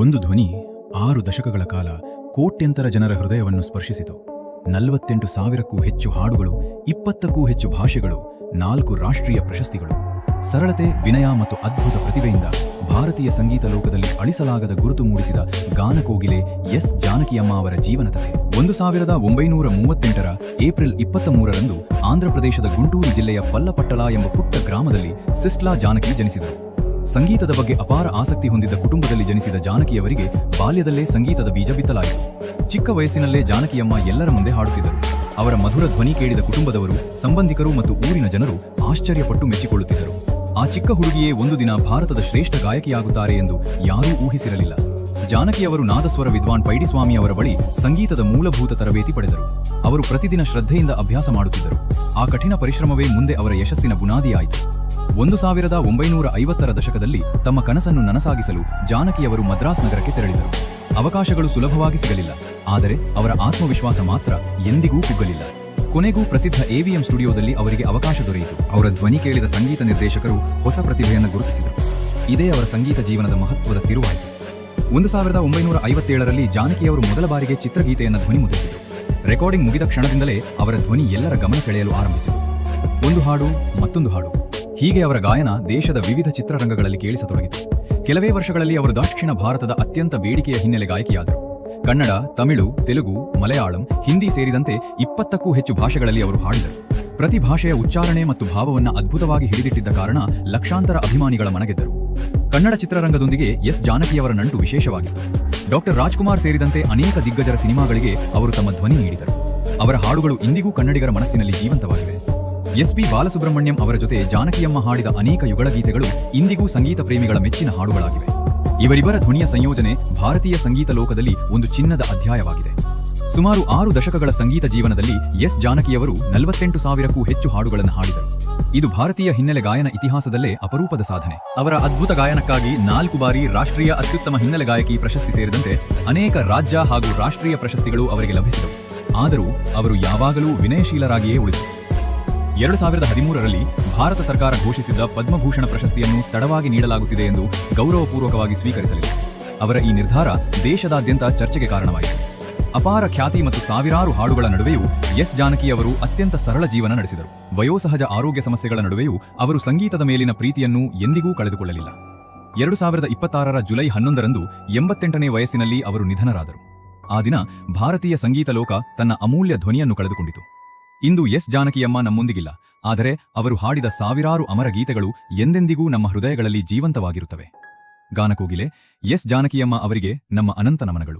ಒಂದು ಧ್ವನಿ 6 ದಶಕಗಳ ಕಾಲ ಕೋಟ್ಯಂತರ ಜನರ ಹೃದಯವನ್ನು ಸ್ಪರ್ಶಿಸಿತು. 48,000ಕ್ಕೂ ಹೆಚ್ಚು ಹಾಡುಗಳು, 20ಕ್ಕೂ ಹೆಚ್ಚು ಭಾಷೆಗಳು, 4 ರಾಷ್ಟ್ರೀಯ ಪ್ರಶಸ್ತಿಗಳು. ಸರಳತೆ, ವಿನಯ ಮತ್ತು ಅದ್ಭುತ ಪ್ರತಿಭೆಯಿಂದ ಭಾರತೀಯ ಸಂಗೀತ ಲೋಕದಲ್ಲಿ ಅಳಿಸಲಾಗದ ಗುರುತು ಮೂಡಿಸಿದ ಗಾನಕೋಗಿಲೆ ಎಸ್ ಜಾನಕಿಯಮ್ಮ ಅವರ ಜೀವನಕಥೆ. 1938ರ ಏಪ್ರಿಲ್ 23ರಂದು ಆಂಧ್ರಪ್ರದೇಶದ ಗುಂಟೂರು ಜಿಲ್ಲೆಯ ಪಲ್ಲಪಟ್ಟಳ ಎಂಬ ಪುಟ್ಟ ಗ್ರಾಮದಲ್ಲಿ ಸಿಸ್ಟ್ಲಾ ಜಾನಕಿ ಜನಿಸಿದರು. ಸಂಗೀತದ ಬಗ್ಗೆ ಅಪಾರ ಆಸಕ್ತಿ ಹೊಂದಿದ್ದ ಕುಟುಂಬದಲ್ಲಿ ಜನಿಸಿದ ಜಾನಕಿಯವರಿಗೆ ಬಾಲ್ಯದಲ್ಲೇ ಸಂಗೀತದ ಬೀಜ ಬಿತ್ತಲಾಯಿತು. ಚಿಕ್ಕ ವಯಸ್ಸಿನಲ್ಲೇ ಜಾನಕಿಯಮ್ಮ ಎಲ್ಲರ ಮುಂದೆ ಹಾಡುತ್ತಿದ್ದರು. ಅವರ ಮಧುರ ಧ್ವನಿ ಕೇಳಿದ ಕುಟುಂಬದವರು, ಸಂಬಂಧಿಕರು ಮತ್ತು ಊರಿನ ಜನರು ಆಶ್ಚರ್ಯಪಟ್ಟು ಮೆಚ್ಚಿಕೊಳ್ಳುತ್ತಿದ್ದರು. ಆ ಚಿಕ್ಕ ಹುಡುಗಿಯೇ ಒಂದು ದಿನ ಭಾರತದ ಶ್ರೇಷ್ಠ ಗಾಯಕಿಯಾಗುತ್ತಾರೆ ಎಂದು ಯಾರೂ ಊಹಿಸಿರಲಿಲ್ಲ. ಜಾನಕಿಯವರು ನಾದಸ್ವರ ವಿದ್ವಾನ್ ಪೈಡಿಸ್ವಾಮಿ ಅವರ ಬಳಿ ಸಂಗೀತದ ಮೂಲಭೂತ ತರಬೇತಿ ಪಡೆದರು. ಅವರು ಪ್ರತಿದಿನ ಶ್ರದ್ಧೆಯಿಂದ ಅಭ್ಯಾಸ ಮಾಡುತ್ತಿದ್ದರು. ಆ ಕಠಿಣ ಪರಿಶ್ರಮವೇ ಮುಂದೆ ಅವರ ಯಶಸ್ಸಿನ ಬುನಾದಿಯಾಯಿತು. 1950ರ ದಶಕದಲ್ಲಿ ತಮ್ಮ ಕನಸನ್ನು ನನಸಾಗಿಸಲು ಜಾನಕಿಯವರು ಮದ್ರಾಸ್ ನಗರಕ್ಕೆ ತೆರಳಿದರು. ಅವಕಾಶಗಳು ಸುಲಭವಾಗಿ ಸಿಗಲಿಲ್ಲ, ಆದರೆ ಅವರ ಆತ್ಮವಿಶ್ವಾಸ ಮಾತ್ರ ಎಂದಿಗೂ ಕುಗ್ಗಲಿಲ್ಲ. ಕೊನೆಗೂ ಪ್ರಸಿದ್ಧ AVM ಸ್ಟುಡಿಯೋದಲ್ಲಿ ಅವರಿಗೆ ಅವಕಾಶ ದೊರೆಯಿತು. ಅವರ ಧ್ವನಿ ಕೇಳಿದ ಸಂಗೀತ ನಿರ್ದೇಶಕರು ಹೊಸ ಪ್ರತಿಭೆಯನ್ನು ಗುರುತಿಸಿದರು. ಇದೇ ಅವರ ಸಂಗೀತ ಜೀವನದ ಮಹತ್ವದ ತಿರುವಾಯಿತು. 1957ರಲ್ಲಿ ಜಾನಕಿಯವರು ಮೊದಲ ಬಾರಿಗೆ ಚಿತ್ರಗೀತೆಯನ್ನು ಧ್ವನಿಮುದ್ರಿಸಿದರು. ರೆಕಾರ್ಡಿಂಗ್ ಮುಗಿದ ಕ್ಷಣದಿಂದಲೇ ಅವರ ಧ್ವನಿ ಎಲ್ಲರ ಗಮನ ಸೆಳೆಯಲು ಆರಂಭಿಸಿತು. ಒಂದು ಹಾಡು, ಮತ್ತೊಂದು ಹಾಡು, ಹೀಗೆ ಅವರ ಗಾಯನ ದೇಶದ ವಿವಿಧ ಚಿತ್ರರಂಗಗಳಲ್ಲಿ ಕೇಳಿಸತೊಡಗಿತು. ಕೆಲವೇ ವರ್ಷಗಳಲ್ಲಿ ಅವರು ದಕ್ಷಿಣ ಭಾರತದ ಅತ್ಯಂತ ಬೇಡಿಕೆಯ ಹಿನ್ನೆಲೆ ಗಾಯಕಿಯಾದರು. ಕನ್ನಡ, ತಮಿಳು, ತೆಲುಗು, ಮಲಯಾಳಂ, ಹಿಂದಿ ಸೇರಿದಂತೆ 20ಕ್ಕೂ ಹೆಚ್ಚು ಭಾಷೆಗಳಲ್ಲಿ ಅವರು ಹಾಡಿದರು. ಪ್ರತಿ ಭಾಷೆಯ ಉಚ್ಚಾರಣೆ ಮತ್ತು ಭಾವವನ್ನು ಅದ್ಭುತವಾಗಿ ಹಿಡಿದಿಟ್ಟಿದ್ದ ಕಾರಣ ಲಕ್ಷಾಂತರ ಅಭಿಮಾನಿಗಳ ಮನಗೆದ್ದರು. ಕನ್ನಡ ಚಿತ್ರರಂಗದೊಂದಿಗೆ ಎಸ್ ಜಾನಕಿಯವರ ನಂಟು ವಿಶೇಷವಾಗಿತ್ತು. ಡಾಕ್ಟರ್ ರಾಜ್ಕುಮಾರ್ ಸೇರಿದಂತೆ ಅನೇಕ ದಿಗ್ಗಜರ ಸಿನಿಮಾಗಳಿಗೆ ಅವರು ತಮ್ಮ ಧ್ವನಿ ನೀಡಿದರು. ಅವರ ಹಾಡುಗಳು ಇಂದಿಗೂ ಕನ್ನಡಿಗರ ಮನಸ್ಸಿನಲ್ಲಿ ಜೀವಂತವಾಗಿವೆ. SP ಬಾಲಸುಬ್ರಹ್ಮಣ್ಯಂ ಅವರ ಜೊತೆ ಜಾನಕಿಯಮ್ಮ ಹಾಡಿದ ಅನೇಕ ಯುಗಳ ಗೀತೆಗಳು ಇಂದಿಗೂ ಸಂಗೀತ ಪ್ರೇಮಿಗಳ ಮೆಚ್ಚಿನ ಹಾಡುಗಳಾಗಿವೆ. ಇವರಿಬ್ಬರ ಧ್ವನಿಯ ಸಂಯೋಜನೆ ಭಾರತೀಯ ಸಂಗೀತ ಲೋಕದಲ್ಲಿ ಒಂದು ಚಿನ್ನದ ಅಧ್ಯಾಯವಾಗಿದೆ. ಸುಮಾರು 6 ದಶಕಗಳ ಸಂಗೀತ ಜೀವನದಲ್ಲಿ ಎಸ್ ಜಾನಕಿಯವರು 48,000ಕ್ಕೂ ಹೆಚ್ಚು ಹಾಡುಗಳನ್ನು ಹಾಡಿದರು. ಇದು ಭಾರತೀಯ ಹಿನ್ನೆಲೆ ಗಾಯನ ಇತಿಹಾಸದಲ್ಲೇ ಅಪರೂಪದ ಸಾಧನೆ. ಅವರ ಅದ್ಭುತ ಗಾಯನಕ್ಕಾಗಿ 4 ಬಾರಿ ರಾಷ್ಟ್ರೀಯ ಅತ್ಯುತ್ತಮ ಹಿನ್ನೆಲೆ ಗಾಯಕಿ ಪ್ರಶಸ್ತಿ ಸೇರಿದಂತೆ ಅನೇಕ ರಾಜ್ಯ ಹಾಗೂ ರಾಷ್ಟ್ರೀಯ ಪ್ರಶಸ್ತಿಗಳು ಅವರಿಗೆ ಲಭಿಸಿದವು. ಆದರೂ ಅವರು ಯಾವಾಗಲೂ ವಿನಯಶೀಲರಾಗಿಯೇ ಉಳಿದರು. 2013ರಲ್ಲಿ ಭಾರತ ಸರ್ಕಾರ ಘೋಷಿಸಿದ್ದ ಪದ್ಮಭೂಷಣ ಪ್ರಶಸ್ತಿಯನ್ನು ತಡವಾಗಿ ನೀಡಲಾಗುತ್ತಿದೆ ಎಂದು ಗೌರವಪೂರ್ವಕವಾಗಿ ಸ್ವೀಕರಿಸಲಿಲ್ಲ. ಅವರ ಈ ನಿರ್ಧಾರ ದೇಶದಾದ್ಯಂತ ಚರ್ಚೆಗೆ ಕಾರಣವಾಯಿತು. ಅಪಾರ ಖ್ಯಾತಿ ಮತ್ತು ಸಾವಿರಾರು ಹಾಡುಗಳ ನಡುವೆಯೂ ಎಸ್ ಜಾನಕಿ ಅವರು ಅತ್ಯಂತ ಸರಳ ಜೀವನ ನಡೆಸಿದರು. ವಯೋಸಹಜ ಆರೋಗ್ಯ ಸಮಸ್ಯೆಗಳ ನಡುವೆಯೂ ಅವರು ಸಂಗೀತದ ಮೇಲಿನ ಪ್ರೀತಿಯನ್ನು ಎಂದಿಗೂ ಕಳೆದುಕೊಳ್ಳಲಿಲ್ಲ. 2026ರ ಜುಲೈ 11ರಂದು 88ನೇ ವಯಸ್ಸಿನಲ್ಲಿ ಅವರು ನಿಧನರಾದರು. ಆ ದಿನ ಭಾರತೀಯ ಸಂಗೀತ ಲೋಕ ತನ್ನ ಅಮೂಲ್ಯ ಧ್ವನಿಯನ್ನು ಕಳೆದುಕೊಂಡಿತು. ಇಂದು ಎಸ್ ಜಾನಕಿಯಮ್ಮ ನಮ್ಮೊಂದಿಗಿಲ್ಲ, ಆದರೆ ಅವರು ಹಾಡಿದ ಸಾವಿರಾರು ಅಮರ ಗೀತೆಗಳು ಎಂದೆಂದಿಗೂ ನಮ್ಮ ಹೃದಯಗಳಲ್ಲಿ ಜೀವಂತವಾಗಿರುತ್ತವೆ. ಗಾನಕೋಗಿಲೆ ಎಸ್ ಜಾನಕಿಯಮ್ಮ ಅವರಿಗೆ ನಮ್ಮ ಅನಂತ ನಮನಗಳು.